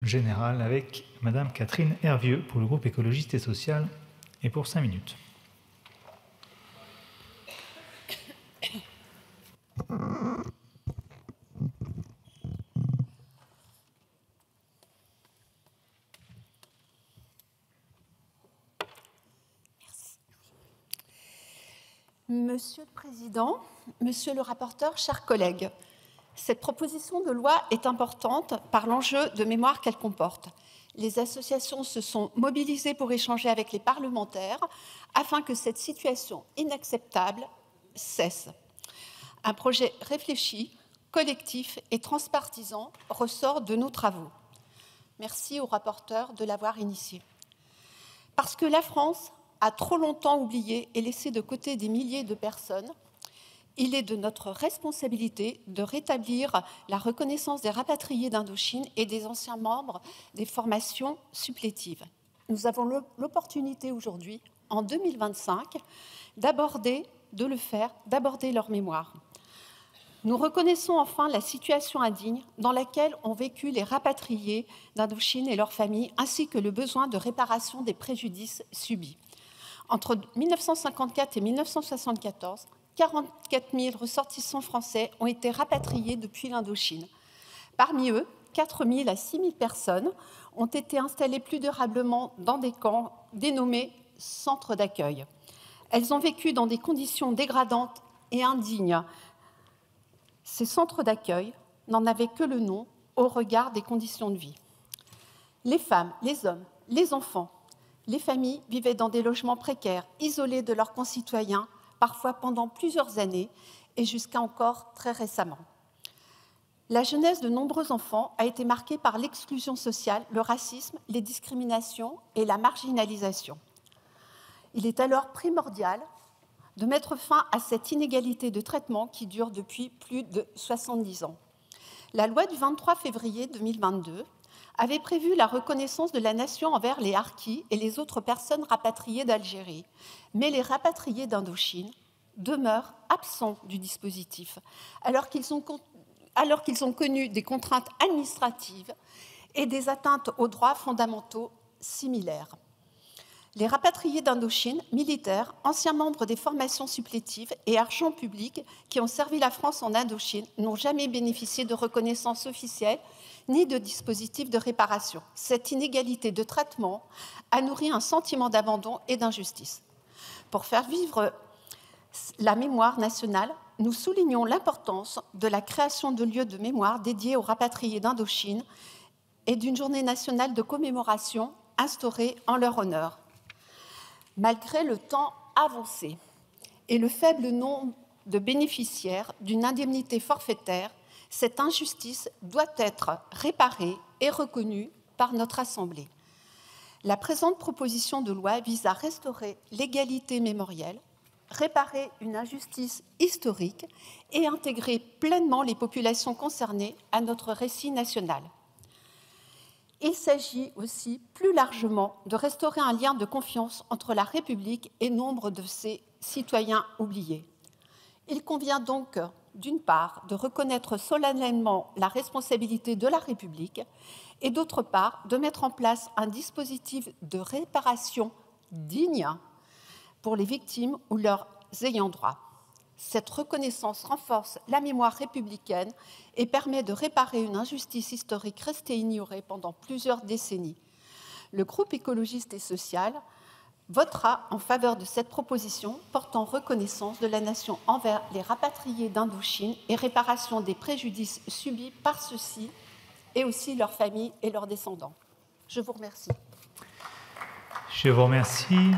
général avec Madame Catherine Hervieux pour le groupe écologiste et social et pour 5 minutes. Monsieur le Président, Monsieur le rapporteur, chers collègues, cette proposition de loi est importante par l'enjeu de mémoire qu'elle comporte. Les associations se sont mobilisées pour échanger avec les parlementaires afin que cette situation inacceptable cesse. Un projet réfléchi, collectif et transpartisan ressort de nos travaux. Merci au rapporteur de l'avoir initié. Parce que la France a trop longtemps oublié et laissé de côté des milliers de personnes, il est de notre responsabilité de rétablir la reconnaissance des rapatriés d'Indochine et des anciens membres des formations supplétives. Nous avons l'opportunité aujourd'hui, en 2025, d'aborder leur mémoire. Nous reconnaissons enfin la situation indigne dans laquelle ont vécu les rapatriés d'Indochine et leurs familles, ainsi que le besoin de réparation des préjudices subis. Entre 1954 et 1974, 44 000 ressortissants français ont été rapatriés depuis l'Indochine. Parmi eux, 4 000 à 6 000 personnes ont été installées plus durablement dans des camps dénommés centres d'accueil. Elles ont vécu dans des conditions dégradantes et indignes. Ces centres d'accueil n'en avaient que le nom au regard des conditions de vie. Les femmes, les hommes, les enfants, les familles vivaient dans des logements précaires, isolés de leurs concitoyens, parfois pendant plusieurs années et jusqu'à encore très récemment. La jeunesse de nombreux enfants a été marquée par l'exclusion sociale, le racisme, les discriminations et la marginalisation. Il est alors primordial de mettre fin à cette inégalité de traitement qui dure depuis plus de 70 ans. La loi du 23 février 2022 avait prévu la reconnaissance de la nation envers les harkis et les autres personnes rapatriées d'Algérie. Mais les rapatriés d'Indochine demeurent absents du dispositif, alors qu'ils ont connu des contraintes administratives et des atteintes aux droits fondamentaux similaires. Les rapatriés d'Indochine, militaires, anciens membres des formations supplétives et agents publics qui ont servi la France en Indochine n'ont jamais bénéficié de reconnaissance officielle ni de dispositifs de réparation. Cette inégalité de traitement a nourri un sentiment d'abandon et d'injustice. Pour faire vivre la mémoire nationale, nous soulignons l'importance de la création de lieux de mémoire dédiés aux rapatriés d'Indochine et d'une journée nationale de commémoration instaurée en leur honneur. Malgré le temps avancé et le faible nombre de bénéficiaires d'une indemnité forfaitaire, cette injustice doit être réparée et reconnue par notre Assemblée. La présente proposition de loi vise à restaurer l'égalité mémorielle, réparer une injustice historique et intégrer pleinement les populations concernées à notre récit national. Il s'agit aussi, plus largement, de restaurer un lien de confiance entre la République et nombre de ses citoyens oubliés. Il convient donc, d'une part, de reconnaître solennellement la responsabilité de la République et, d'autre part, de mettre en place un dispositif de réparation digne pour les victimes ou leurs ayants droit. Cette reconnaissance renforce la mémoire républicaine et permet de réparer une injustice historique restée ignorée pendant plusieurs décennies. Le groupe écologiste et social votera en faveur de cette proposition portant reconnaissance de la nation envers les rapatriés d'Indochine et réparation des préjudices subis par ceux-ci et aussi leurs familles et leurs descendants. Je vous remercie. Je vous remercie.